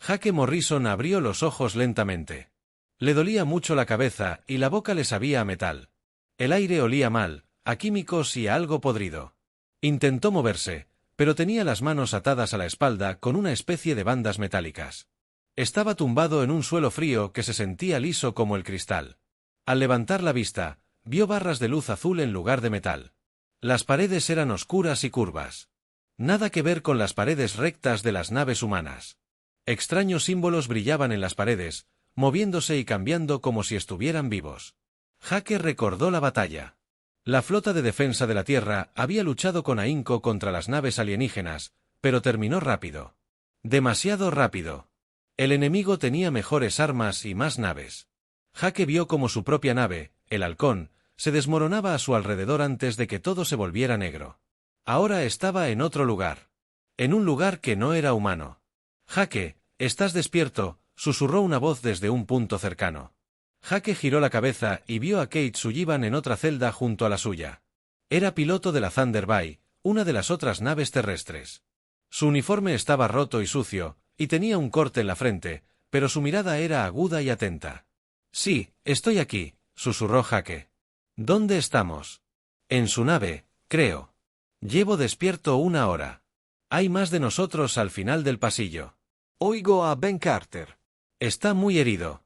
Jake Morrison abrió los ojos lentamente. Le dolía mucho la cabeza y la boca le sabía a metal. El aire olía mal, a químicos y a algo podrido. Intentó moverse, pero tenía las manos atadas a la espalda con una especie de bandas metálicas. Estaba tumbado en un suelo frío que se sentía liso como el cristal. Al levantar la vista, vio barras de luz azul en lugar de metal. Las paredes eran oscuras y curvas. Nada que ver con las paredes rectas de las naves humanas. Extraños símbolos brillaban en las paredes, moviéndose y cambiando como si estuvieran vivos. Jake recordó la batalla. La flota de defensa de la Tierra había luchado con ahínco contra las naves alienígenas, pero terminó rápido. Demasiado rápido. El enemigo tenía mejores armas y más naves. Jake vio como su propia nave, el Halcón, se desmoronaba a su alrededor antes de que todo se volviera negro. Ahora estaba en otro lugar. En un lugar que no era humano. Jake, ¿estás despierto?, susurró una voz desde un punto cercano. Jake giró la cabeza y vio a Kate Sullivan en otra celda junto a la suya. Era piloto de la Thunder Bay, una de las otras naves terrestres. Su uniforme estaba roto y sucio, y tenía un corte en la frente, pero su mirada era aguda y atenta. «Sí, estoy aquí», susurró Jake. «¿Dónde estamos?» «En su nave, creo. Llevo despierto 1 hora. Hay más de nosotros al final del pasillo». «Oigo a Ben Carter». «Está muy herido».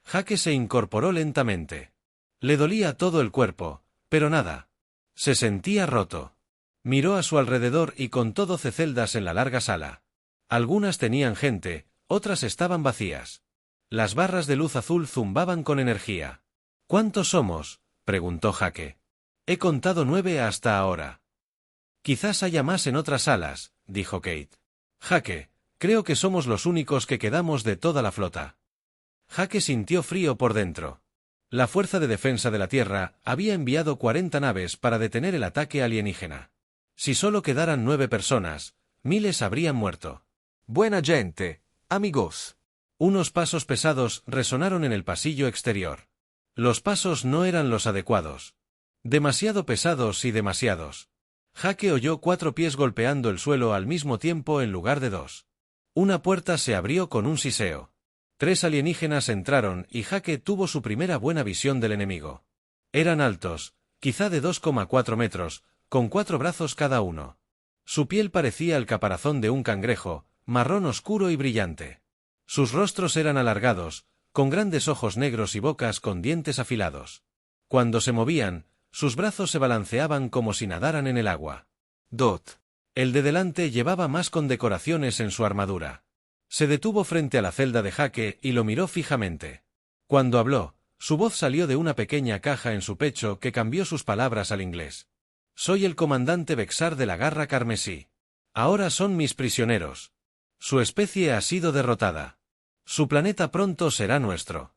Jake se incorporó lentamente. Le dolía todo el cuerpo, pero nada. Se sentía roto. Miró a su alrededor y contó 12 celdas en la larga sala. Algunas tenían gente, otras estaban vacías. Las barras de luz azul zumbaban con energía. «¿Cuántos somos?», preguntó Jake. «He contado 9 hasta ahora». «Quizás haya más en otras salas», dijo Kate. «Jake, creo que somos los únicos que quedamos de toda la flota». Jake sintió frío por dentro. La Fuerza de Defensa de la Tierra había enviado 40 naves para detener el ataque alienígena. Si solo quedaran 9 personas, miles habrían muerto. «Buena gente, amigos». Unos pasos pesados resonaron en el pasillo exterior. Los pasos no eran los adecuados. Demasiado pesados y demasiados. Jake oyó 4 pies golpeando el suelo al mismo tiempo en lugar de 2. Una puerta se abrió con un siseo. 3 alienígenas entraron y Jake tuvo su primera buena visión del enemigo. Eran altos, quizá de 2,4 metros, con 4 brazos cada uno. Su piel parecía el caparazón de un cangrejo, marrón oscuro y brillante. Sus rostros eran alargados, con grandes ojos negros y bocas con dientes afilados. Cuando se movían, sus brazos se balanceaban como si nadaran en el agua. Dot. El de delante llevaba más condecoraciones en su armadura. Se detuvo frente a la celda de Jake y lo miró fijamente. Cuando habló, su voz salió de una pequeña caja en su pecho que cambió sus palabras al inglés. «Soy el comandante Bexar de la Garra Carmesí. Ahora son mis prisioneros. Su especie ha sido derrotada. Su planeta pronto será nuestro».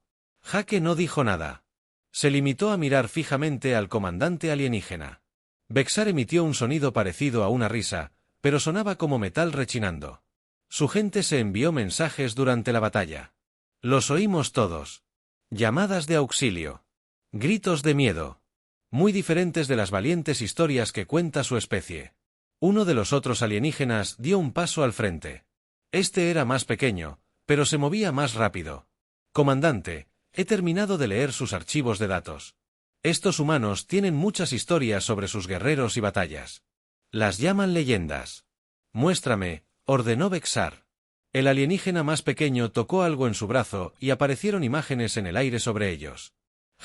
Jake no dijo nada. Se limitó a mirar fijamente al comandante alienígena. Bexar emitió un sonido parecido a una risa, pero sonaba como metal rechinando. Su gente se envió mensajes durante la batalla. Los oímos todos. Llamadas de auxilio. Gritos de miedo. Muy diferentes de las valientes historias que cuenta su especie. Uno de los otros alienígenas dio un paso al frente. Este era más pequeño, pero se movía más rápido. «Comandante, he terminado de leer sus archivos de datos. Estos humanos tienen muchas historias sobre sus guerreros y batallas. Las llaman leyendas. Muéstrame», ordenó Bexar. El alienígena más pequeño tocó algo en su brazo y aparecieron imágenes en el aire sobre ellos.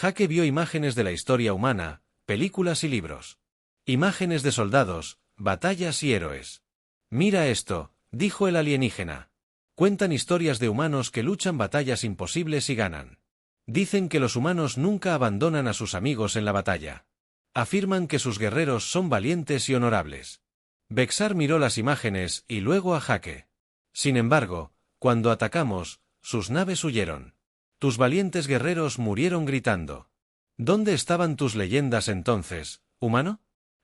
Jake vio imágenes de la historia humana, películas y libros. Imágenes de soldados, batallas y héroes. «Mira esto», dijo el alienígena. «Cuentan historias de humanos que luchan batallas imposibles y ganan. Dicen que los humanos nunca abandonan a sus amigos en la batalla. Afirman que sus guerreros son valientes y honorables». Bexar miró las imágenes y luego a Jake. «Sin embargo, cuando atacamos, sus naves huyeron. Tus valientes guerreros murieron gritando. ¿Dónde estaban tus leyendas entonces, humano?»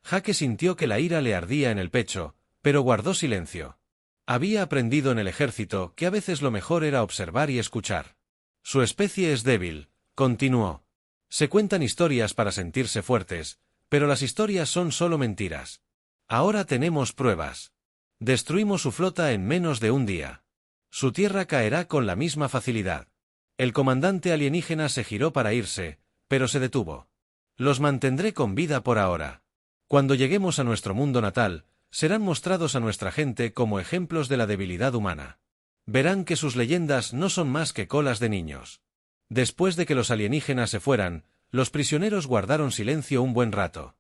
Jake sintió que la ira le ardía en el pecho, pero guardó silencio. Había aprendido en el ejército que a veces lo mejor era observar y escuchar. «Su especie es débil», continuó. «Se cuentan historias para sentirse fuertes, pero las historias son solo mentiras. Ahora tenemos pruebas. Destruimos su flota en menos de un día. Su tierra caerá con la misma facilidad. El comandante alienígena se giró para irse, pero se detuvo. Los mantendré con vida por ahora. Cuando lleguemos a nuestro mundo natal, serán mostrados a nuestra gente como ejemplos de la debilidad humana. Verán que sus leyendas no son más que colas de niños. Después de que los alienígenas se fueran, los prisioneros guardaron silencio un buen rato.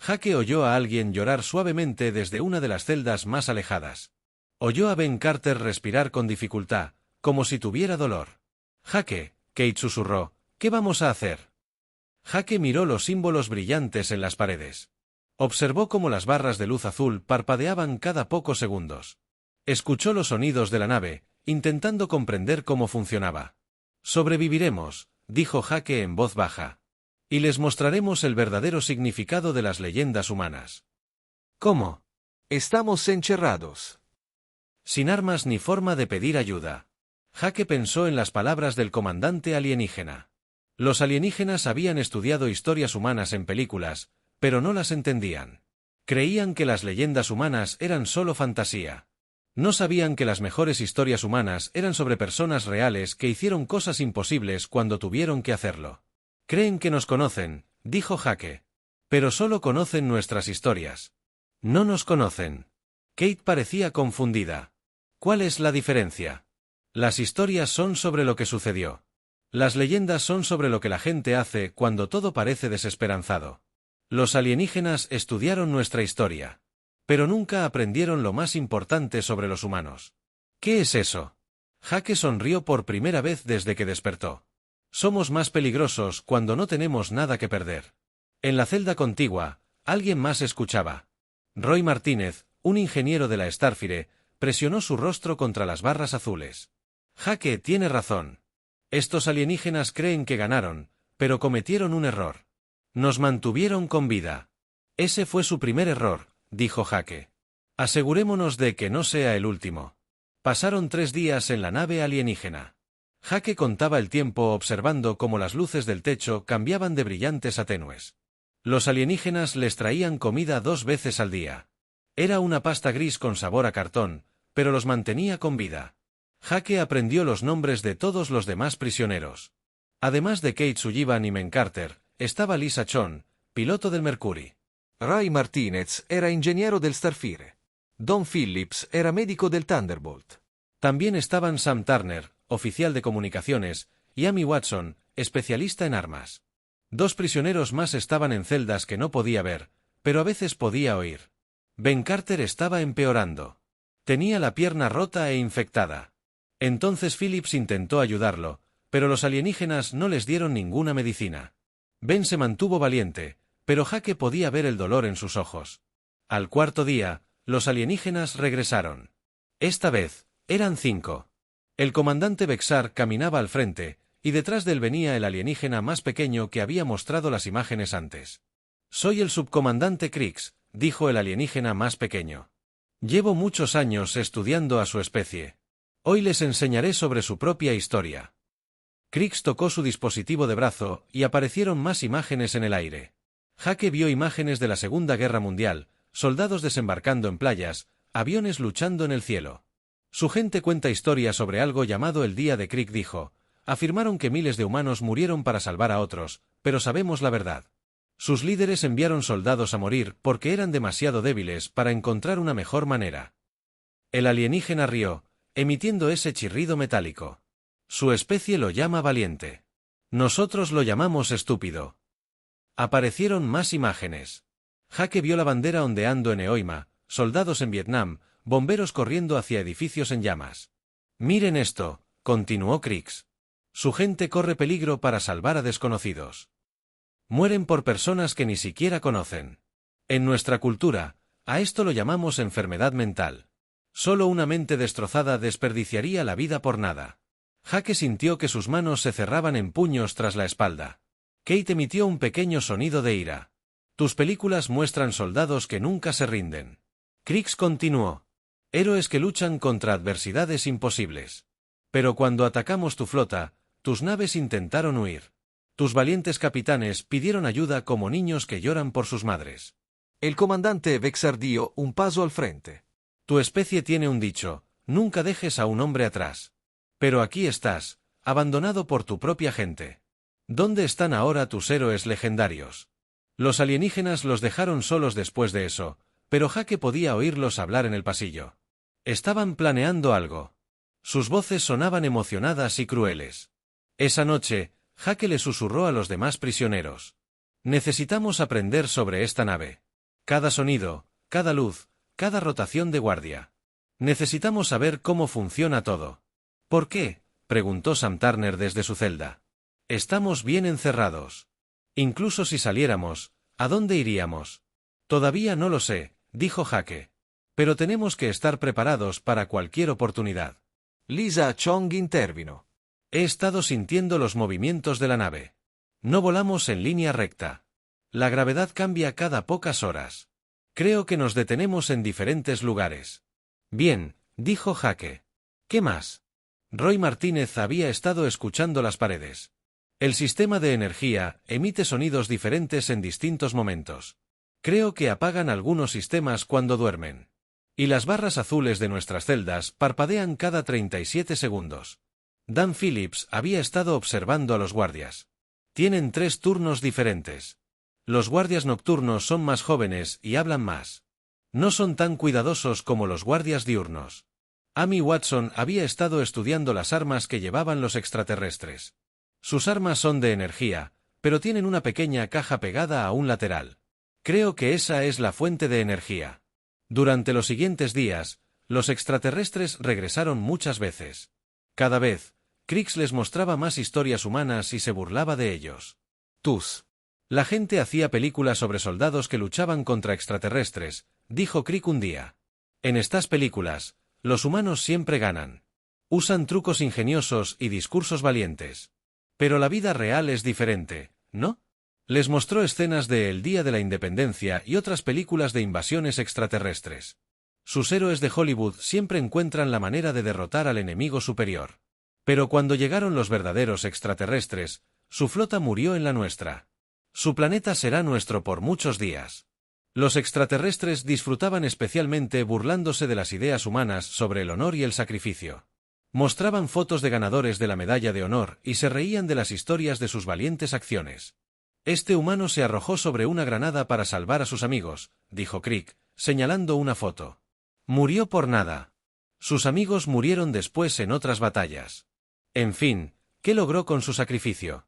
Jake oyó a alguien llorar suavemente desde una de las celdas más alejadas. Oyó a Ben Carter respirar con dificultad, como si tuviera dolor. Jake, Kate susurró, ¿qué vamos a hacer? Jake miró los símbolos brillantes en las paredes. Observó cómo las barras de luz azul parpadeaban cada pocos segundos. Escuchó los sonidos de la nave, intentando comprender cómo funcionaba. Sobreviviremos, dijo Jake en voz baja. Y les mostraremos el verdadero significado de las leyendas humanas. ¿Cómo? Estamos encerrados. Sin armas ni forma de pedir ayuda. Jake pensó en las palabras del comandante alienígena. Los alienígenas habían estudiado historias humanas en películas, pero no las entendían. Creían que las leyendas humanas eran solo fantasía. No sabían que las mejores historias humanas eran sobre personas reales que hicieron cosas imposibles cuando tuvieron que hacerlo. Creen que nos conocen, dijo Jake. Pero solo conocen nuestras historias. No nos conocen. Kate parecía confundida. ¿Cuál es la diferencia? Las historias son sobre lo que sucedió. Las leyendas son sobre lo que la gente hace cuando todo parece desesperanzado. Los alienígenas estudiaron nuestra historia. Pero nunca aprendieron lo más importante sobre los humanos. ¿Qué es eso? Jake sonrió por primera vez desde que despertó. Somos más peligrosos cuando no tenemos nada que perder. En la celda contigua, alguien más escuchaba. Roy Martínez, un ingeniero de la Starfire, presionó su rostro contra las barras azules. Jake tiene razón. Estos alienígenas creen que ganaron, pero cometieron un error. Nos mantuvieron con vida. Ese fue su primer error, dijo Jake. Asegurémonos de que no sea el último. Pasaron 3 días en la nave alienígena. Jake contaba el tiempo observando cómo las luces del techo cambiaban de brillantes a tenues. Los alienígenas les traían comida 2 veces al día. Era una pasta gris con sabor a cartón, pero los mantenía con vida. Jake aprendió los nombres de todos los demás prisioneros. Además de Kate Sullivan y Ben Carter, estaba Lisa Chon, piloto del Mercury. Ray Martínez era ingeniero del Starfire. Don Phillips era médico del Thunderbolt. También estaban Sam Turner, oficial de comunicaciones, y Amy Watson, especialista en armas. 2 prisioneros más estaban en celdas que no podía ver, pero a veces podía oír. Ben Carter estaba empeorando. Tenía la pierna rota e infectada. Entonces Phillips intentó ayudarlo, pero los alienígenas no les dieron ninguna medicina. Ben se mantuvo valiente, pero Jake podía ver el dolor en sus ojos. Al 4.º día, los alienígenas regresaron. Esta vez, eran 5. El comandante Bexar caminaba al frente, y detrás de él venía el alienígena más pequeño que había mostrado las imágenes antes. Soy el subcomandante Krix, dijo el alienígena más pequeño. Llevo muchos años estudiando a su especie. Hoy les enseñaré sobre su propia historia. Krix tocó su dispositivo de brazo y aparecieron más imágenes en el aire. Jake vio imágenes de la Segunda Guerra Mundial, soldados desembarcando en playas, aviones luchando en el cielo. Su gente cuenta historias sobre algo llamado el Día de Krix, dijo. Afirmaron que miles de humanos murieron para salvar a otros, pero sabemos la verdad. Sus líderes enviaron soldados a morir porque eran demasiado débiles para encontrar una mejor manera. El alienígena rió, emitiendo ese chirrido metálico. Su especie lo llama valiente. Nosotros lo llamamos estúpido. Aparecieron más imágenes. Jake vio la bandera ondeando en Eoima, soldados en Vietnam, bomberos corriendo hacia edificios en llamas. Miren esto, continuó Krix. Su gente corre peligro para salvar a desconocidos. Mueren por personas que ni siquiera conocen. En nuestra cultura, a esto lo llamamos enfermedad mental. Solo una mente destrozada desperdiciaría la vida por nada. Jake sintió que sus manos se cerraban en puños tras la espalda. Kate emitió un pequeño sonido de ira. Tus películas muestran soldados que nunca se rinden. Krix continuó. Héroes que luchan contra adversidades imposibles. Pero cuando atacamos tu flota, tus naves intentaron huir. Tus valientes capitanes pidieron ayuda como niños que lloran por sus madres. El comandante Bexar dio un paso al frente. Tu especie tiene un dicho, Nunca dejes a un hombre atrás. Pero aquí estás, abandonado por tu propia gente. ¿Dónde están ahora tus héroes legendarios? Los alienígenas los dejaron solos después de eso, pero Jake podía oírlos hablar en el pasillo. Estaban planeando algo. Sus voces sonaban emocionadas y crueles. Esa noche, Jake le susurró a los demás prisioneros. Necesitamos aprender sobre esta nave. Cada sonido, cada luz, cada rotación de guardia. Necesitamos saber cómo funciona todo. ¿Por qué?, preguntó Sam Turner desde su celda. Estamos bien encerrados. Incluso si saliéramos, ¿a dónde iríamos? Todavía no lo sé, dijo Jake. Pero tenemos que estar preparados para cualquier oportunidad. Lisa Chong intervino. He estado sintiendo los movimientos de la nave. No volamos en línea recta. La gravedad cambia cada pocas horas. Creo que nos detenemos en diferentes lugares. Bien, dijo Jake. ¿Qué más? Roy Martínez había estado escuchando las paredes. El sistema de energía emite sonidos diferentes en distintos momentos. Creo que apagan algunos sistemas cuando duermen. Y las barras azules de nuestras celdas parpadean cada 37 segundos. Dan Phillips había estado observando a los guardias. Tienen 3 turnos diferentes. Los guardias nocturnos son más jóvenes y hablan más. No son tan cuidadosos como los guardias diurnos. Amy Watson había estado estudiando las armas que llevaban los extraterrestres. Sus armas son de energía, pero tienen una pequeña caja pegada a un lateral. Creo que esa es la fuente de energía. Durante los siguientes días, los extraterrestres regresaron muchas veces. Cada vez, Crix les mostraba más historias humanas y se burlaba de ellos. Tus. La gente hacía películas sobre soldados que luchaban contra extraterrestres, dijo Crick un día. En estas películas, los humanos siempre ganan. Usan trucos ingeniosos y discursos valientes. Pero la vida real es diferente, ¿no? Les mostró escenas de El Día de la Independencia y otras películas de invasiones extraterrestres. Sus héroes de Hollywood siempre encuentran la manera de derrotar al enemigo superior. Pero cuando llegaron los verdaderos extraterrestres, su flota murió en la nuestra. Su planeta será nuestro por muchos días. Los extraterrestres disfrutaban especialmente burlándose de las ideas humanas sobre el honor y el sacrificio. Mostraban fotos de ganadores de la medalla de honor y se reían de las historias de sus valientes acciones. Este humano se arrojó sobre una granada para salvar a sus amigos, dijo Crick, señalando una foto. Murió por nada. Sus amigos murieron después en otras batallas. En fin, ¿qué logró con su sacrificio?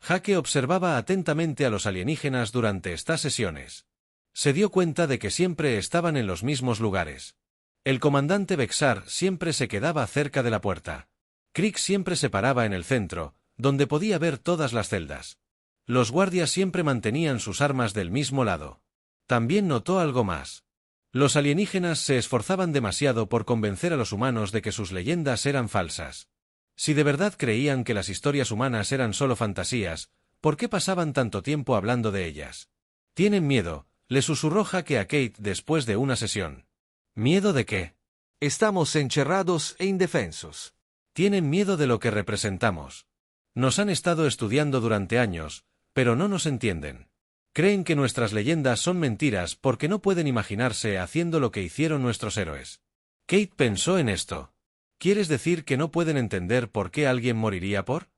Jake observaba atentamente a los alienígenas durante estas sesiones. Se dio cuenta de que siempre estaban en los mismos lugares. El comandante Bexar siempre se quedaba cerca de la puerta. Crick siempre se paraba en el centro, donde podía ver todas las celdas. Los guardias siempre mantenían sus armas del mismo lado. También notó algo más. Los alienígenas se esforzaban demasiado por convencer a los humanos de que sus leyendas eran falsas. Si de verdad creían que las historias humanas eran solo fantasías, ¿por qué pasaban tanto tiempo hablando de ellas? Tienen miedo, le susurró Jake a Kate después de una sesión. ¿Miedo de qué? Estamos encerrados e indefensos. Tienen miedo de lo que representamos. Nos han estado estudiando durante años, pero no nos entienden. Creen que nuestras leyendas son mentiras porque no pueden imaginarse haciendo lo que hicieron nuestros héroes. Kate pensó en esto. ¿Quieres decir que no pueden entender por qué alguien moriría por?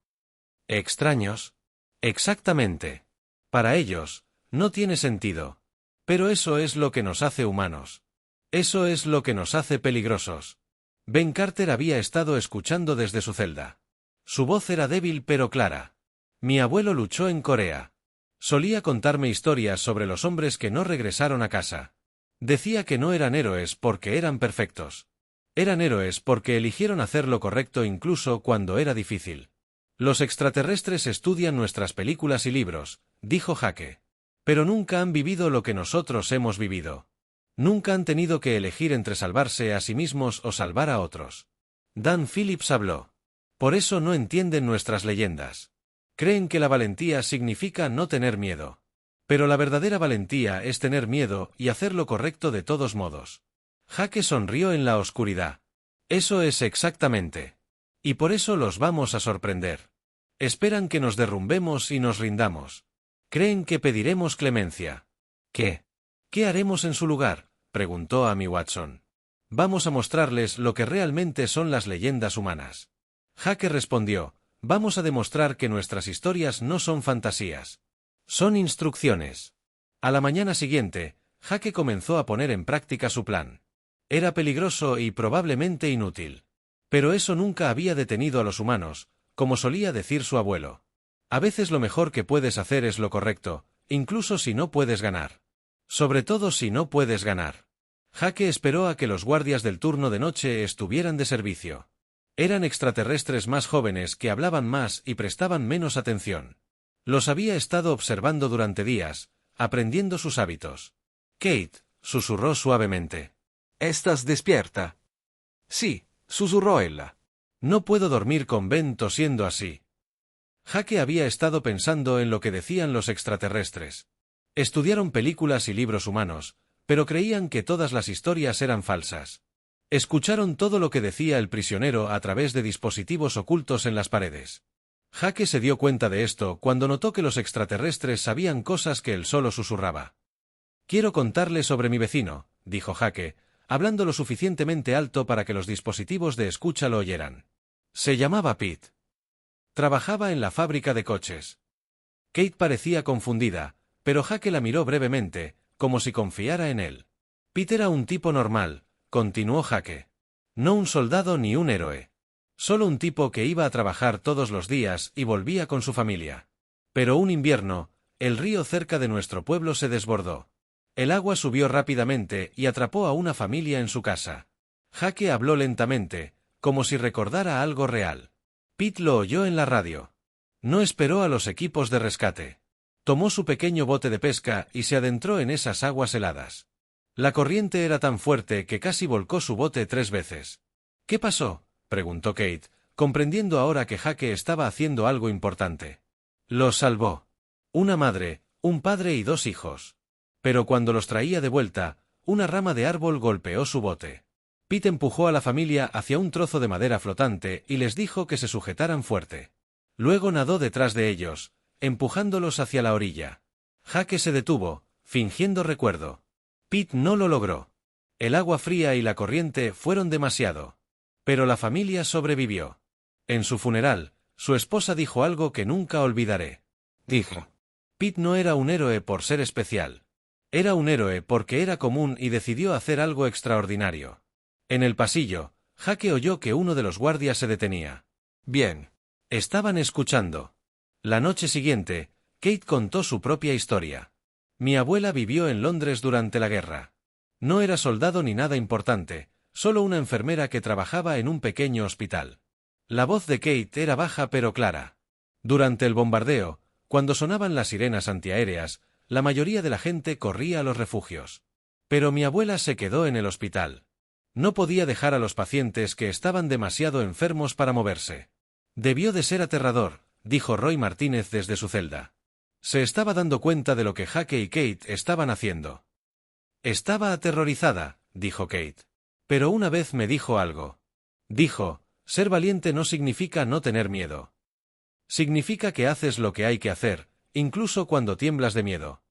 ¿Extraños? Exactamente. Para ellos, no tiene sentido. Pero eso es lo que nos hace humanos. Eso es lo que nos hace peligrosos. Ben Carter había estado escuchando desde su celda. Su voz era débil pero clara. Mi abuelo luchó en Corea. Solía contarme historias sobre los hombres que no regresaron a casa. Decía que no eran héroes porque eran perfectos. Eran héroes porque eligieron hacer lo correcto incluso cuando era difícil. Los extraterrestres estudian nuestras películas y libros, dijo Jake. Pero nunca han vivido lo que nosotros hemos vivido. Nunca han tenido que elegir entre salvarse a sí mismos o salvar a otros. Dan Phillips habló. Por eso no entienden nuestras leyendas. Creen que la valentía significa no tener miedo. Pero la verdadera valentía es tener miedo y hacer lo correcto de todos modos. Jake sonrió en la oscuridad. Eso es exactamente. Y por eso los vamos a sorprender. Esperan que nos derrumbemos y nos rindamos. Creen que pediremos clemencia. ¿Qué? ¿Qué haremos en su lugar?, preguntó Amy Watson. Vamos a mostrarles lo que realmente son las leyendas humanas. Jake respondió, vamos a demostrar que nuestras historias no son fantasías. Son instrucciones. A la mañana siguiente, Jake comenzó a poner en práctica su plan. Era peligroso y probablemente inútil. Pero eso nunca había detenido a los humanos, como solía decir su abuelo. A veces lo mejor que puedes hacer es lo correcto, incluso si no puedes ganar. Sobre todo si no puedes ganar. Jake esperó a que los guardias del turno de noche estuvieran de servicio. Eran extraterrestres más jóvenes que hablaban más y prestaban menos atención. Los había estado observando durante días, aprendiendo sus hábitos. Kate, susurró suavemente. ¿Estás despierta? Sí, susurró ella. No puedo dormir con Ben tosiendo así. Jake había estado pensando en lo que decían los extraterrestres. Estudiaron películas y libros humanos, pero creían que todas las historias eran falsas. Escucharon todo lo que decía el prisionero a través de dispositivos ocultos en las paredes. Jake se dio cuenta de esto cuando notó que los extraterrestres sabían cosas que él solo susurraba. Quiero contarle sobre mi vecino, dijo Jake, hablando lo suficientemente alto para que los dispositivos de escucha lo oyeran. Se llamaba Pete. Trabajaba en la fábrica de coches. Kate parecía confundida, pero Jake la miró brevemente, como si confiara en él. Pete era un tipo normal, continuó Jake. No un soldado ni un héroe. Solo un tipo que iba a trabajar todos los días y volvía con su familia. Pero un invierno, el río cerca de nuestro pueblo se desbordó. El agua subió rápidamente y atrapó a una familia en su casa. Jake habló lentamente, como si recordara algo real. Pete lo oyó en la radio. No esperó a los equipos de rescate. Tomó su pequeño bote de pesca y se adentró en esas aguas heladas. La corriente era tan fuerte que casi volcó su bote 3 veces. ¿Qué pasó?, preguntó Kate, comprendiendo ahora que Jake estaba haciendo algo importante. Los salvó. Una madre, un padre y 2 hijos. Pero cuando los traía de vuelta, una rama de árbol golpeó su bote. Pete empujó a la familia hacia un trozo de madera flotante y les dijo que se sujetaran fuerte. Luego nadó detrás de ellos, empujándolos hacia la orilla. Jake se detuvo, fingiendo recuerdo. Pete no lo logró. El agua fría y la corriente fueron demasiado. Pero la familia sobrevivió. En su funeral, su esposa dijo algo que nunca olvidaré. Dijo: Pete no era un héroe por ser especial. Era un héroe porque era común y decidió hacer algo extraordinario. En el pasillo, Jake oyó que uno de los guardias se detenía. Bien. Estaban escuchando. La noche siguiente, Kate contó su propia historia. Mi abuela vivió en Londres durante la guerra. No era soldado ni nada importante, solo una enfermera que trabajaba en un pequeño hospital. La voz de Kate era baja pero clara. Durante el bombardeo, cuando sonaban las sirenas antiaéreas, la mayoría de la gente corría a los refugios. Pero mi abuela se quedó en el hospital. No podía dejar a los pacientes que estaban demasiado enfermos para moverse. Debió de ser aterrador, dijo Roy Martínez desde su celda. Se estaba dando cuenta de lo que Jake y Kate estaban haciendo. Estaba aterrorizada, dijo Kate. Pero una vez me dijo algo. Dijo: ser valiente no significa no tener miedo. Significa que haces lo que hay que hacer, incluso cuando tiemblas de miedo.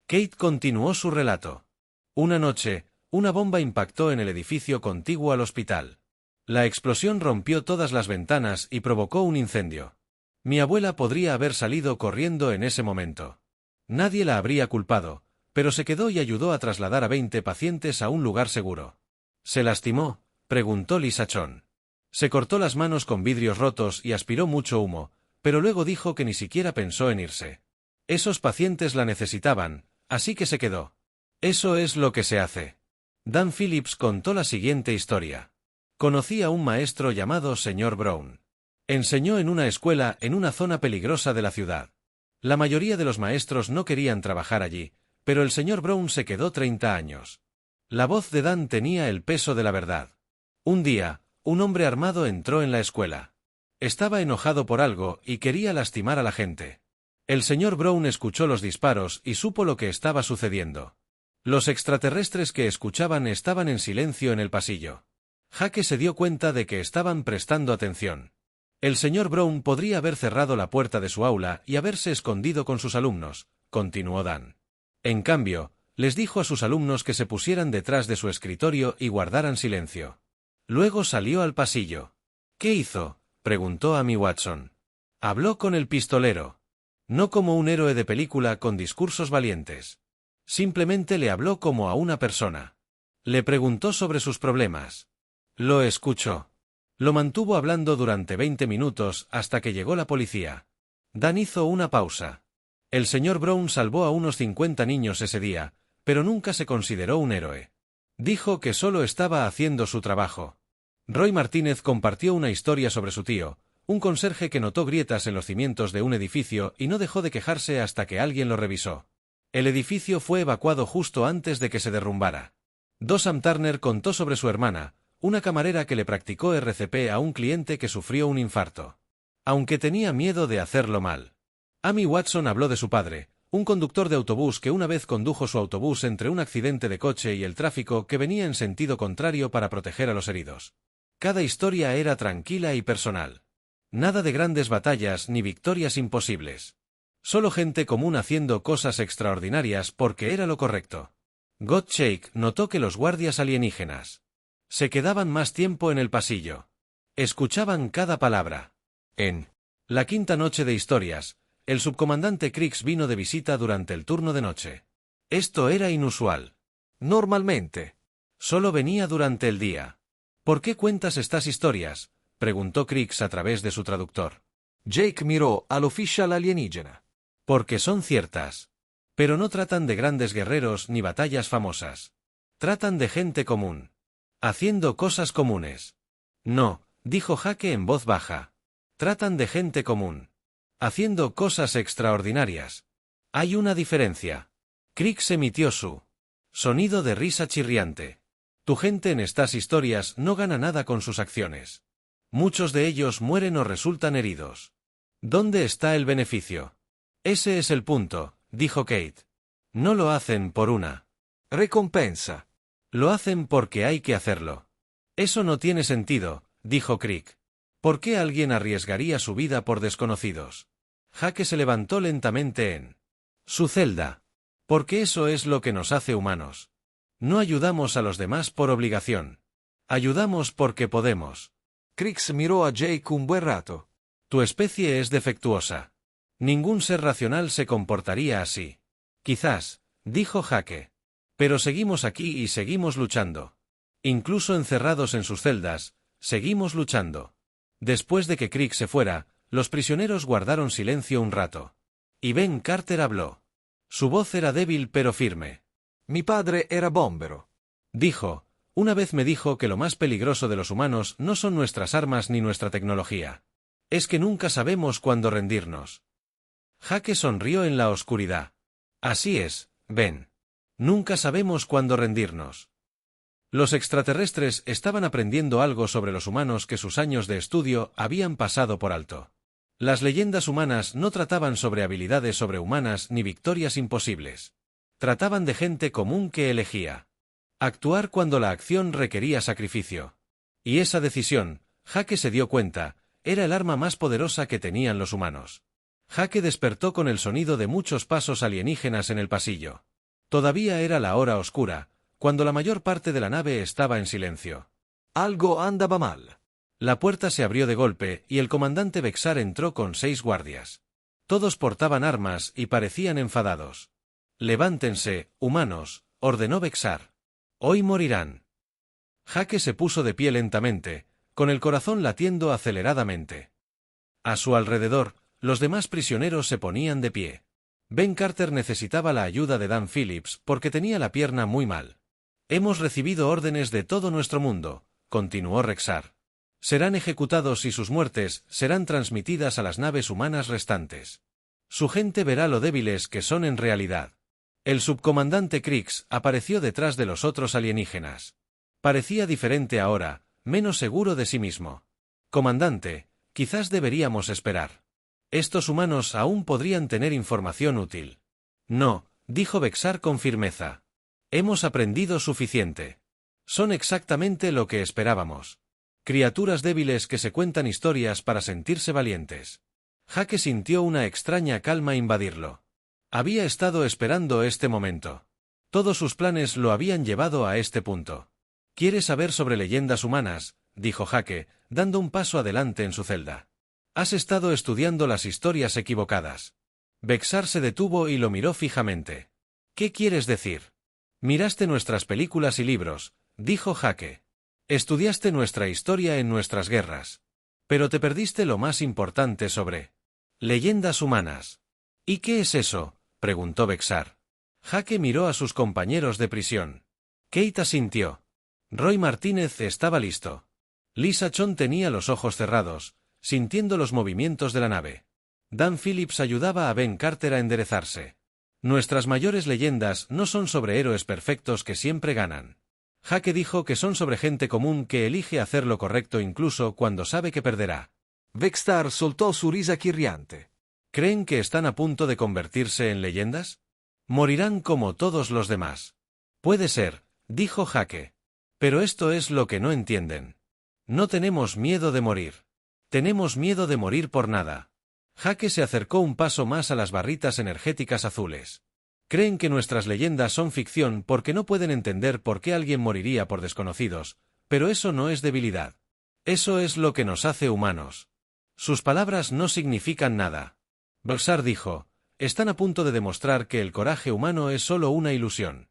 Kate continuó su relato. Una noche, una bomba impactó en el edificio contiguo al hospital. La explosión rompió todas las ventanas y provocó un incendio. Mi abuela podría haber salido corriendo en ese momento. Nadie la habría culpado, pero se quedó y ayudó a trasladar a 20 pacientes a un lugar seguro. ¿Se lastimó?, preguntó Lisa Chon. Se cortó las manos con vidrios rotos y aspiró mucho humo, pero luego dijo que ni siquiera pensó en irse. Esos pacientes la necesitaban, así que se quedó. Eso es lo que se hace. Dan Phillips contó la siguiente historia. Conocí a un maestro llamado Sr. Brown. Enseñó en una escuela en una zona peligrosa de la ciudad. La mayoría de los maestros no querían trabajar allí, pero el Sr. Brown se quedó 30 años. La voz de Dan tenía el peso de la verdad. Un día, un hombre armado entró en la escuela. Estaba enojado por algo y quería lastimar a la gente. El Sr. Brown escuchó los disparos y supo lo que estaba sucediendo. Los extraterrestres que escuchaban estaban en silencio en el pasillo. Jake se dio cuenta de que estaban prestando atención. El Sr. Brown podría haber cerrado la puerta de su aula y haberse escondido con sus alumnos, continuó Dan. En cambio, Les dijo a sus alumnos que se pusieran detrás de su escritorio y guardaran silencio. Luego salió al pasillo. ¿Qué hizo?, preguntó Amy Watson. Habló con el pistolero. No como un héroe de película con discursos valientes. Simplemente le habló como a una persona. Le preguntó sobre sus problemas. Lo escuchó. Lo mantuvo hablando durante 20 minutos hasta que llegó la policía. Dan hizo una pausa. El señor Brown salvó a unos 50 niños ese día, pero nunca se consideró un héroe. Dijo que solo estaba haciendo su trabajo. Roy Martínez compartió una historia sobre su tío, un conserje que notó grietas en los cimientos de un edificio y no dejó de quejarse hasta que alguien lo revisó. El edificio fue evacuado justo antes de que se derrumbara. Sam Turner contó sobre su hermana, una camarera que le practicó RCP a un cliente que sufrió un infarto. Aunque tenía miedo de hacerlo mal. Amy Watson habló de su padre, un conductor de autobús que una vez condujo su autobús entre un accidente de coche y el tráfico que venía en sentido contrario para proteger a los heridos. Cada historia era tranquila y personal. Nada de grandes batallas ni victorias imposibles. Solo gente común haciendo cosas extraordinarias porque era lo correcto. Gottschalk notó que los guardias alienígenas se quedaban más tiempo en el pasillo. Escuchaban cada palabra. En la quinta noche de historias, el subcomandante Crix vino de visita durante el turno de noche. Esto era inusual. Normalmente, solo venía durante el día. ¿Por qué cuentas estas historias?, preguntó Crix a través de su traductor. Jake miró al oficial alienígena. Porque son ciertas. Pero no tratan de grandes guerreros ni batallas famosas. Tratan de gente común. Haciendo cosas comunes. No, dijo Jake en voz baja. Tratan de gente común. Haciendo cosas extraordinarias. Hay una diferencia. Crix emitió su sonido de risa chirriante. Tu gente en estas historias no gana nada con sus acciones. Muchos de ellos mueren o resultan heridos. ¿Dónde está el beneficio? Ese es el punto, dijo Kate. No lo hacen por una recompensa. Lo hacen porque hay que hacerlo. Eso no tiene sentido, dijo Crick. ¿Por qué alguien arriesgaría su vida por desconocidos? Jake se levantó lentamente en su celda. Porque eso es lo que nos hace humanos. No ayudamos a los demás por obligación. Ayudamos porque podemos. Crix miró a Jake un buen rato. Tu especie es defectuosa. Ningún ser racional se comportaría así. Quizás, dijo Jake. Pero seguimos aquí y seguimos luchando. Incluso encerrados en sus celdas, seguimos luchando. Después de que Crix se fuera, los prisioneros guardaron silencio un rato. Y Ben Carter habló. Su voz era débil pero firme. Mi padre era bombero. Dijo, una vez me dijo que lo más peligroso de los humanos no son nuestras armas ni nuestra tecnología. Es que nunca sabemos cuándo rendirnos. Jake sonrió en la oscuridad. Así es, Ben. Nunca sabemos cuándo rendirnos. Los extraterrestres estaban aprendiendo algo sobre los humanos que sus años de estudio habían pasado por alto. Las leyendas humanas no trataban sobre habilidades sobrehumanas ni victorias imposibles. Trataban de gente común que elegía actuar cuando la acción requería sacrificio. Y esa decisión, Jake se dio cuenta, era el arma más poderosa que tenían los humanos. Jake despertó con el sonido de muchos pasos alienígenas en el pasillo. Todavía era la hora oscura, cuando la mayor parte de la nave estaba en silencio. Algo andaba mal. La puerta se abrió de golpe y el comandante Bexar entró con 6 guardias. Todos portaban armas y parecían enfadados. Levántense, humanos, ordenó Bexar. Hoy morirán. Jake se puso de pie lentamente, con el corazón latiendo aceleradamente. A su alrededor, los demás prisioneros se ponían de pie. Ben Carter necesitaba la ayuda de Dan Phillips porque tenía la pierna muy mal. Hemos recibido órdenes de todo nuestro mundo, continuó Rexar. Serán ejecutados y sus muertes serán transmitidas a las naves humanas restantes. Su gente verá lo débiles que son en realidad. El subcomandante Crix apareció detrás de los otros alienígenas. Parecía diferente ahora, menos seguro de sí mismo. Comandante, quizás deberíamos esperar. Estos humanos aún podrían tener información útil. No, dijo Bexar con firmeza. Hemos aprendido suficiente. Son exactamente lo que esperábamos. Criaturas débiles que se cuentan historias para sentirse valientes. Jake sintió una extraña calma invadirlo. Había estado esperando este momento. Todos sus planes lo habían llevado a este punto. ¿Quieres saber sobre leyendas humanas?, dijo Jake, dando un paso adelante en su celda. Has estado estudiando las historias equivocadas. Bexar se detuvo y lo miró fijamente. ¿Qué quieres decir? Miraste nuestras películas y libros, dijo Jake. Estudiaste nuestra historia en nuestras guerras. Pero te perdiste lo más importante sobre leyendas humanas. ¿Y qué es eso?, preguntó Bexar. Jake miró a sus compañeros de prisión. Kate asintió. Roy Martínez estaba listo. Lisa Chon tenía los ojos cerrados, sintiendo los movimientos de la nave. Dan Phillips ayudaba a Ben Carter a enderezarse. Nuestras mayores leyendas no son sobre héroes perfectos que siempre ganan. Jake dijo que son sobre gente común que elige hacer lo correcto incluso cuando sabe que perderá. Bexar soltó su risa chirriante. ¿Creen que están a punto de convertirse en leyendas? Morirán como todos los demás. Puede ser, dijo Jake. Pero esto es lo que no entienden. No tenemos miedo de morir. Tenemos miedo de morir por nada. Jake se acercó un paso más a las barritas energéticas azules. Creen que nuestras leyendas son ficción porque no pueden entender por qué alguien moriría por desconocidos, pero eso no es debilidad. Eso es lo que nos hace humanos. Sus palabras no significan nada. Bexar dijo, están a punto de demostrar que el coraje humano es solo una ilusión.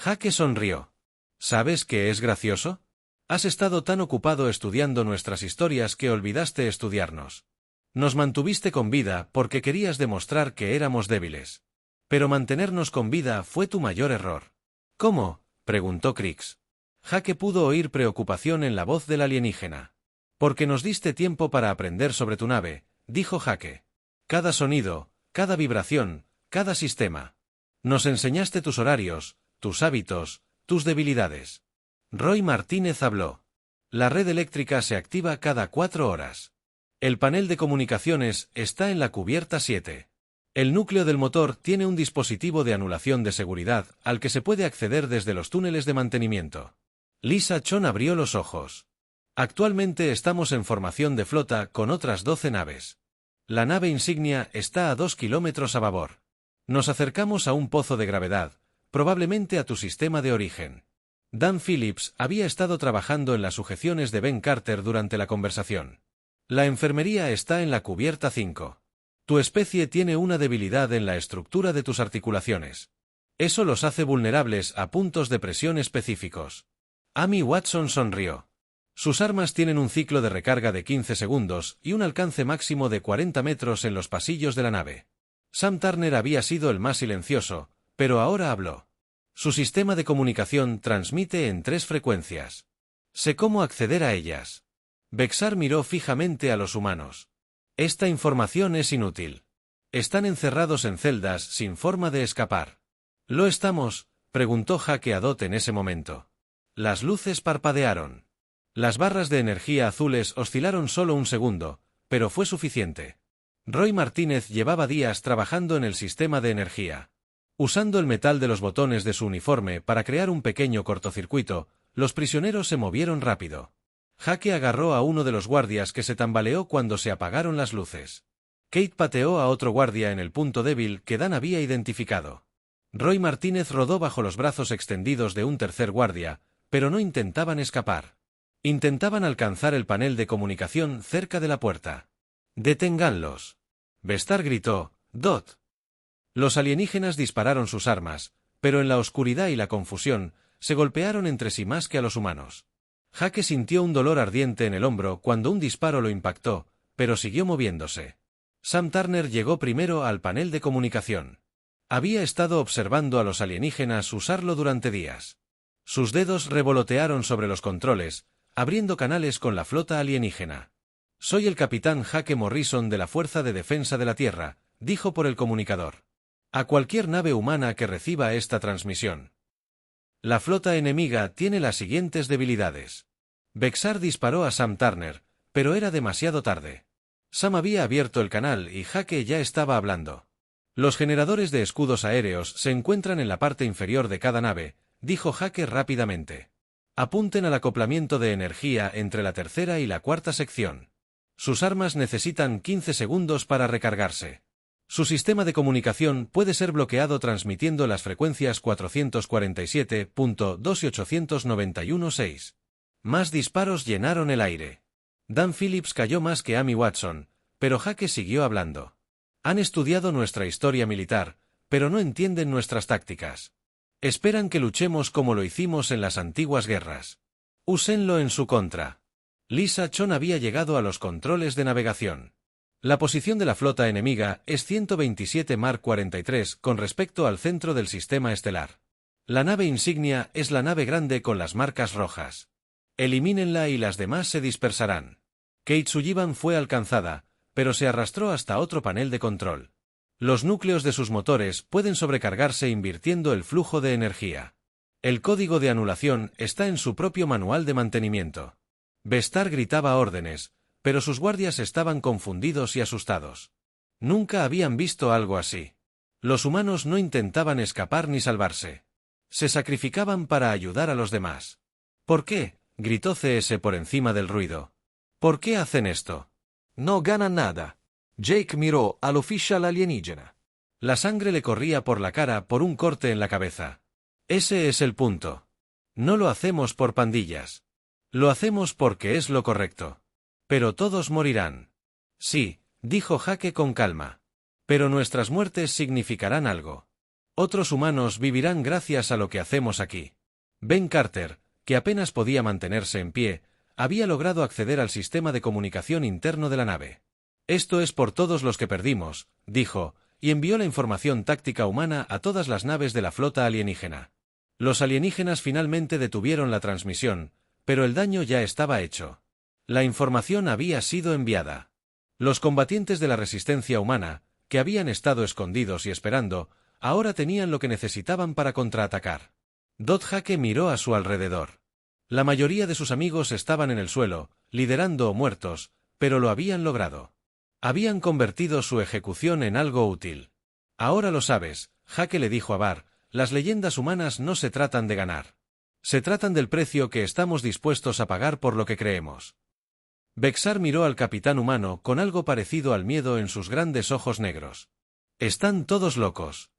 Jake sonrió. ¿Sabes qué es gracioso? Has estado tan ocupado estudiando nuestras historias que olvidaste estudiarnos. Nos mantuviste con vida porque querías demostrar que éramos débiles. Pero mantenernos con vida fue tu mayor error. ¿Cómo?, preguntó Krix. Jake pudo oír preocupación en la voz del alienígena. Porque nos diste tiempo para aprender sobre tu nave, dijo Jake. Cada sonido, cada vibración, cada sistema. Nos enseñaste tus horarios, tus hábitos, tus debilidades. Roy Martínez habló. La red eléctrica se activa cada 4 horas. El panel de comunicaciones está en la cubierta 7. El núcleo del motor tiene un dispositivo de anulación de seguridad al que se puede acceder desde los túneles de mantenimiento. Lisa Chon abrió los ojos. Actualmente estamos en formación de flota con otras 12 naves. La nave insignia está a 2 kilómetros a babor. Nos acercamos a un pozo de gravedad, probablemente a tu sistema de origen. Dan Phillips había estado trabajando en las sujeciones de Ben Carter durante la conversación. La enfermería está en la cubierta 5. Tu especie tiene una debilidad en la estructura de tus articulaciones. Eso los hace vulnerables a puntos de presión específicos. Amy Watson sonrió. Sus armas tienen un ciclo de recarga de 15 segundos y un alcance máximo de 40 metros en los pasillos de la nave. Sam Turner había sido el más silencioso, pero ahora habló. Su sistema de comunicación transmite en 3 frecuencias. Sé cómo acceder a ellas. Bexar miró fijamente a los humanos. Esta información es inútil. Están encerrados en celdas sin forma de escapar. ¿Lo estamos?, preguntó Jake a Dot en ese momento. Las luces parpadearon. Las barras de energía azules oscilaron solo un segundo, pero fue suficiente. Roy Martínez llevaba días trabajando en el sistema de energía. Usando el metal de los botones de su uniforme para crear un pequeño cortocircuito, los prisioneros se movieron rápido. Jake agarró a uno de los guardias que se tambaleó cuando se apagaron las luces. Kate pateó a otro guardia en el punto débil que Dan había identificado. Roy Martínez rodó bajo los brazos extendidos de un tercer guardia, pero no intentaban escapar. Intentaban alcanzar el panel de comunicación cerca de la puerta. «¡Deténganlos!», Bexar gritó. «Dot». Los alienígenas dispararon sus armas, pero en la oscuridad y la confusión, se golpearon entre sí más que a los humanos. Jake sintió un dolor ardiente en el hombro cuando un disparo lo impactó, pero siguió moviéndose. Sam Turner llegó primero al panel de comunicación. Había estado observando a los alienígenas usarlo durante días. Sus dedos revolotearon sobre los controles, abriendo canales con la flota alienígena. «Soy el capitán Jake Morrison de la Fuerza de Defensa de la Tierra», dijo por el comunicador. «A cualquier nave humana que reciba esta transmisión. La flota enemiga tiene las siguientes debilidades». Bexar disparó a Sam Turner, pero era demasiado tarde. Sam había abierto el canal y Jake ya estaba hablando. «Los generadores de escudos aéreos se encuentran en la parte inferior de cada nave», dijo Jake rápidamente. «Apunten al acoplamiento de energía entre la tercera y la cuarta sección. Sus armas necesitan 15 segundos para recargarse. Su sistema de comunicación puede ser bloqueado transmitiendo las frecuencias 447.2 y 891.6. Más disparos llenaron el aire. Dan Phillips cayó más que Amy Watson, pero Hake siguió hablando. Han estudiado nuestra historia militar, pero no entienden nuestras tácticas. Esperan que luchemos como lo hicimos en las antiguas guerras. Úsenlo en su contra. Lisa Chon había llegado a los controles de navegación. La posición de la flota enemiga es 127 Mark 43 con respecto al centro del sistema estelar. La nave insignia es la nave grande con las marcas rojas. Elimínenla y las demás se dispersarán. Kate Sullivan fue alcanzada, pero se arrastró hasta otro panel de control. Los núcleos de sus motores pueden sobrecargarse invirtiendo el flujo de energía. El código de anulación está en su propio manual de mantenimiento. Vestar gritaba órdenes, pero sus guardias estaban confundidos y asustados. Nunca habían visto algo así. Los humanos no intentaban escapar ni salvarse. Se sacrificaban para ayudar a los demás. ¿Por qué?, gritó CS por encima del ruido. ¿Por qué hacen esto? No ganan nada. Jake miró al oficial alienígena. La sangre le corría por la cara por un corte en la cabeza. Ese es el punto. No lo hacemos por pandillas. Lo hacemos porque es lo correcto. Pero todos morirán. Sí, dijo Hake con calma. Pero nuestras muertes significarán algo. Otros humanos vivirán gracias a lo que hacemos aquí. Ben Carter, que apenas podía mantenerse en pie, había logrado acceder al sistema de comunicación interno de la nave. Esto es por todos los que perdimos, dijo, y envió la información táctica humana a todas las naves de la flota alienígena. Los alienígenas finalmente detuvieron la transmisión, pero el daño ya estaba hecho. La información había sido enviada. Los combatientes de la resistencia humana, que habían estado escondidos y esperando, ahora tenían lo que necesitaban para contraatacar. Hake miró a su alrededor. La mayoría de sus amigos estaban en el suelo, liderando o muertos, pero lo habían logrado. Habían convertido su ejecución en algo útil. Ahora lo sabes, Hake le dijo a Bar, las leyendas humanas no se tratan de ganar. Se tratan del precio que estamos dispuestos a pagar por lo que creemos. Bexar miró al capitán humano con algo parecido al miedo en sus grandes ojos negros. Están todos locos.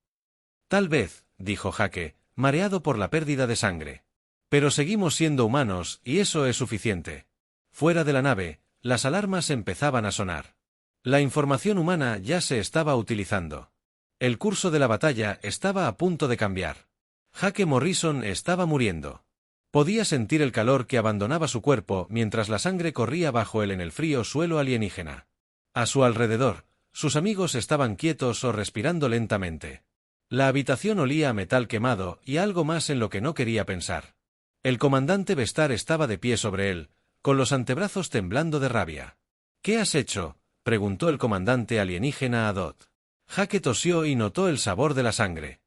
Tal vez, dijo Hake, mareado por la pérdida de sangre. Pero seguimos siendo humanos y eso es suficiente. Fuera de la nave, las alarmas empezaban a sonar. La información humana ya se estaba utilizando. El curso de la batalla estaba a punto de cambiar. Hake Morrison estaba muriendo. Podía sentir el calor que abandonaba su cuerpo mientras la sangre corría bajo él en el frío suelo alienígena. A su alrededor, sus amigos estaban quietos o respirando lentamente. La habitación olía a metal quemado y a algo más en lo que no quería pensar. El comandante Vestar estaba de pie sobre él, con los antebrazos temblando de rabia. ¿Qué has hecho?, preguntó el comandante alienígena a Dot. Hake tosió y notó el sabor de la sangre.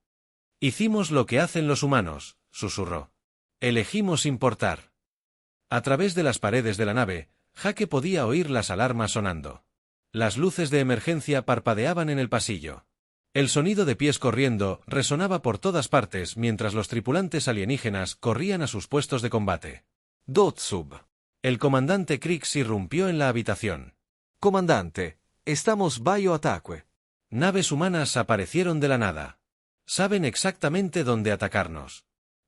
Hicimos lo que hacen los humanos, susurró. Elegimos importar. A través de las paredes de la nave, Hake podía oír las alarmas sonando. Las luces de emergencia parpadeaban en el pasillo. El sonido de pies corriendo resonaba por todas partes mientras los tripulantes alienígenas corrían a sus puestos de combate. Dotsub. El comandante Krix irrumpió en la habitación. Comandante, estamos bajo ataque. Naves humanas aparecieron de la nada. Saben exactamente dónde atacarnos.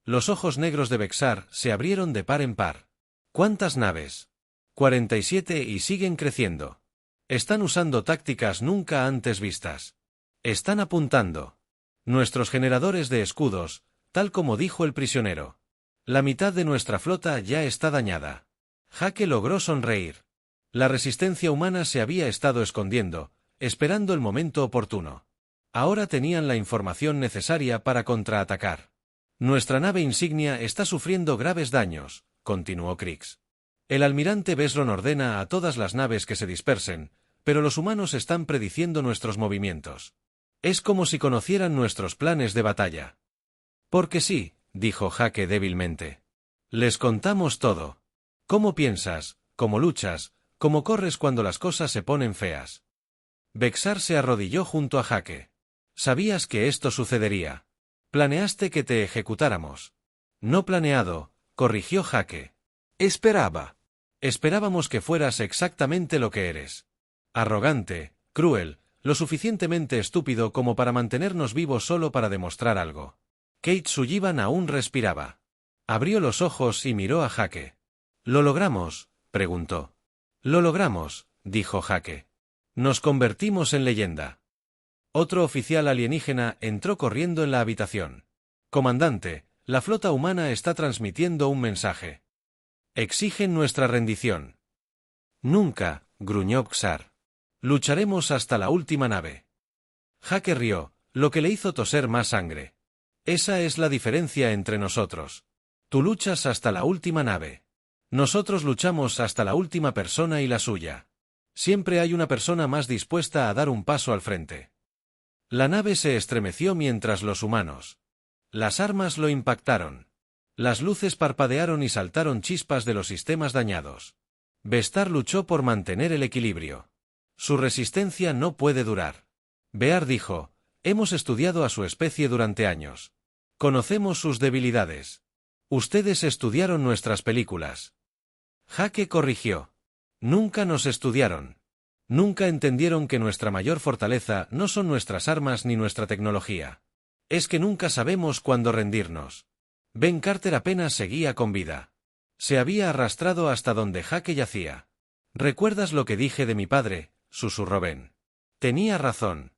Los ojos negros de Bexar se abrieron de par en par. ¿Cuántas naves? 47 y siguen creciendo. Están usando tácticas nunca antes vistas. Están apuntando. Nuestros generadores de escudos, tal como dijo el prisionero. La mitad de nuestra flota ya está dañada. Hake logró sonreír. La resistencia humana se había estado escondiendo, esperando el momento oportuno. Ahora tenían la información necesaria para contraatacar. Nuestra nave insignia está sufriendo graves daños, continuó Krix. El almirante Besron ordena a todas las naves que se dispersen, pero los humanos están prediciendo nuestros movimientos. Es como si conocieran nuestros planes de batalla. Porque sí, dijo Hake débilmente. Les contamos todo. ¿Cómo piensas, cómo luchas, cómo corres cuando las cosas se ponen feas? Bexar se arrodilló junto a Hake. Sabías que esto sucedería. Planeaste que te ejecutáramos. No planeado, corrigió Hake. Esperaba. Esperábamos que fueras exactamente lo que eres. Arrogante, cruel, lo suficientemente estúpido como para mantenernos vivos solo para demostrar algo. Kate Sullivan aún respiraba. Abrió los ojos y miró a Jake. ¿Lo logramos?, preguntó. Lo logramos, dijo Jake. Nos convertimos en leyenda. Otro oficial alienígena entró corriendo en la habitación. Comandante, la flota humana está transmitiendo un mensaje. Exigen nuestra rendición. Nunca, gruñó Xar. Lucharemos hasta la última nave. Jake rió, lo que le hizo toser más sangre. Esa es la diferencia entre nosotros. Tú luchas hasta la última nave. Nosotros luchamos hasta la última persona y la suya. Siempre hay una persona más dispuesta a dar un paso al frente. La nave se estremeció mientras los humanos. Las armas lo impactaron. Las luces parpadearon y saltaron chispas de los sistemas dañados. Vestar luchó por mantener el equilibrio. Su resistencia no puede durar. Bear dijo, hemos estudiado a su especie durante años. Conocemos sus debilidades. Ustedes estudiaron nuestras películas. Jake corrigió. Nunca nos estudiaron. Nunca entendieron que nuestra mayor fortaleza no son nuestras armas ni nuestra tecnología. Es que nunca sabemos cuándo rendirnos. Ben Carter apenas seguía con vida. Se había arrastrado hasta donde Jake yacía. ¿Recuerdas lo que dije de mi padre?, susurró Ben. Tenía razón.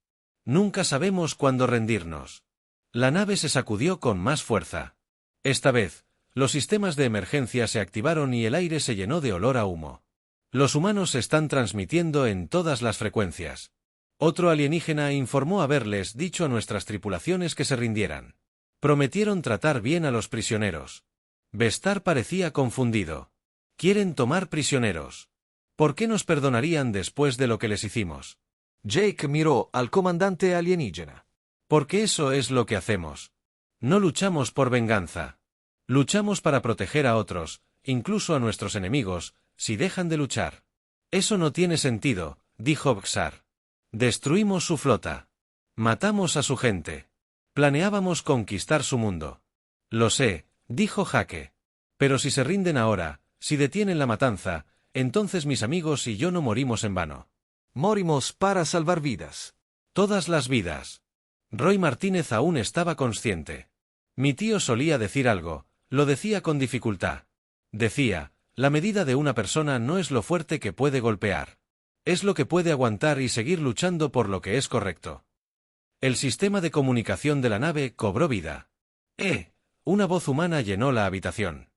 Nunca sabemos cuándo rendirnos. La nave se sacudió con más fuerza. Esta vez, los sistemas de emergencia se activaron y el aire se llenó de olor a humo. Los humanos están transmitiendo en todas las frecuencias. Otro alienígena informó haberles dicho a nuestras tripulaciones que se rindieran. Prometieron tratar bien a los prisioneros. Vestar parecía confundido. Quieren tomar prisioneros. ¿Por qué nos perdonarían después de lo que les hicimos? Jake miró al comandante alienígena. Porque eso es lo que hacemos. No luchamos por venganza. Luchamos para proteger a otros, incluso a nuestros enemigos, si dejan de luchar. Eso no tiene sentido, dijo Xar. Destruimos su flota. Matamos a su gente. Planeábamos conquistar su mundo. Lo sé, dijo Jake. Pero si se rinden ahora, si detienen la matanza, entonces mis amigos y yo no morimos en vano. Morimos para salvar vidas. Todas las vidas. Roy Martínez aún estaba consciente. Mi tío solía decir algo, lo decía con dificultad. Decía, la medida de una persona no es lo fuerte que puede golpear. Es lo que puede aguantar y seguir luchando por lo que es correcto. El sistema de comunicación de la nave cobró vida. Una voz humana llenó la habitación.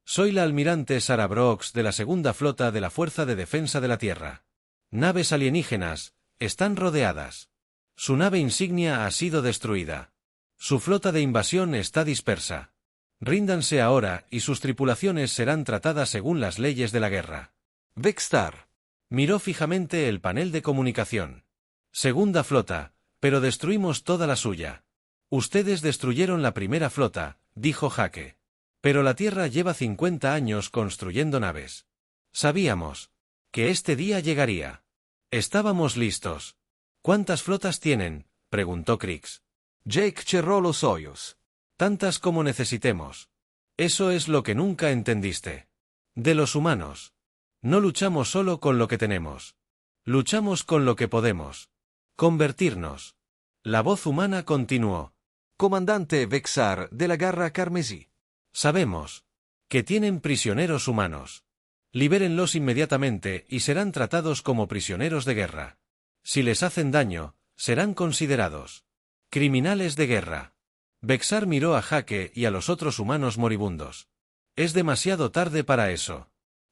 Soy la almirante Sarah Brooks de la segunda flota de la Fuerza de Defensa de la Tierra. Naves alienígenas, están rodeadas. Su nave insignia ha sido destruida. Su flota de invasión está dispersa. Ríndanse ahora y sus tripulaciones serán tratadas según las leyes de la guerra. Vextar miró fijamente el panel de comunicación. Segunda flota, pero destruimos toda la suya. Ustedes destruyeron la primera flota, dijo Jake. Pero la Tierra lleva 50 años construyendo naves. Sabíamos que este día llegaría. Estábamos listos. ¿Cuántas flotas tienen?, preguntó Krix. Jake cerró los ojos. Tantas como necesitemos. Eso es lo que nunca entendiste. De los humanos. No luchamos solo con lo que tenemos. Luchamos con lo que podemos. Convertirnos. La voz humana continuó. Comandante Vexar de la Garra Carmesí. Sabemos que tienen prisioneros humanos. Libérenlos inmediatamente y serán tratados como prisioneros de guerra. Si les hacen daño, serán considerados criminales de guerra. Vexar miró a Jake y a los otros humanos moribundos. Es demasiado tarde para eso.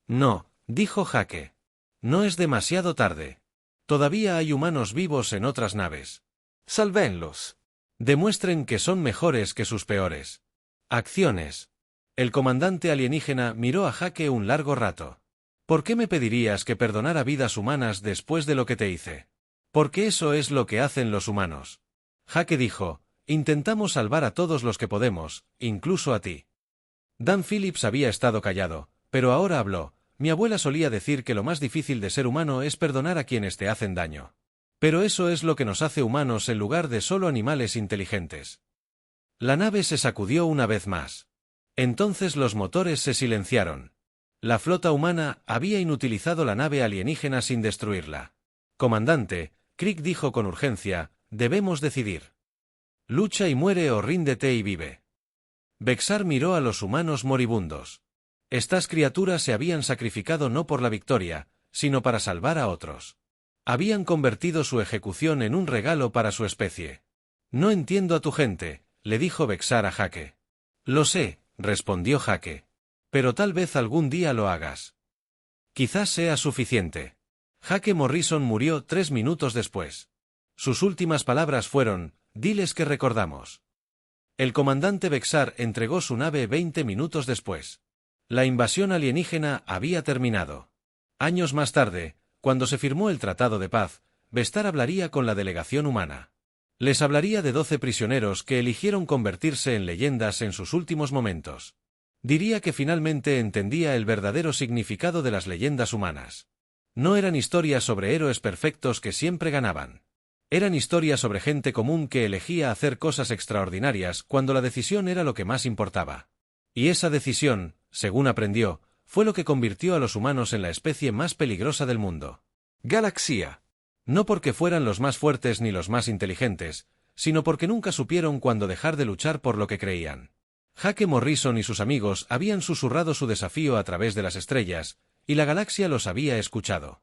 No, dijo Jake. No es demasiado tarde. Todavía hay humanos vivos en otras naves. Sálvenlos. Demuestren que son mejores que sus peores acciones. El comandante alienígena miró a Jake un largo rato. ¿Por qué me pedirías que perdonara vidas humanas después de lo que te hice? Porque eso es lo que hacen los humanos. Jake dijo, intentamos salvar a todos los que podemos, incluso a ti. Dan Phillips había estado callado, pero ahora habló. Mi abuela solía decir que lo más difícil de ser humano es perdonar a quienes te hacen daño. Pero eso es lo que nos hace humanos en lugar de solo animales inteligentes. La nave se sacudió una vez más. Entonces los motores se silenciaron. La flota humana había inutilizado la nave alienígena sin destruirla. Comandante, Crick dijo con urgencia, debemos decidir. Lucha y muere o ríndete y vive. Vexar miró a los humanos moribundos. Estas criaturas se habían sacrificado no por la victoria, sino para salvar a otros. Habían convertido su ejecución en un regalo para su especie. No entiendo a tu gente, le dijo Vexar a Jake. Lo sé, respondió Jake. Pero tal vez algún día lo hagas. Quizás sea suficiente. Jake Morrison murió 3 minutos después. Sus últimas palabras fueron, diles que recordamos. El comandante Vexar entregó su nave 20 minutos después. La invasión alienígena había terminado. Años más tarde, cuando se firmó el Tratado de Paz, Vestar hablaría con la delegación humana. Les hablaría de 12 prisioneros que eligieron convertirse en leyendas en sus últimos momentos. Diría que finalmente entendía el verdadero significado de las leyendas humanas. No eran historias sobre héroes perfectos que siempre ganaban. Eran historias sobre gente común que elegía hacer cosas extraordinarias cuando la decisión era lo que más importaba. Y esa decisión, según aprendió, fue lo que convirtió a los humanos en la especie más peligrosa del mundo. Galaxia. No porque fueran los más fuertes ni los más inteligentes, sino porque nunca supieron cuándo dejar de luchar por lo que creían. Jake Morrison y sus amigos habían susurrado su desafío a través de las estrellas, y la galaxia los había escuchado.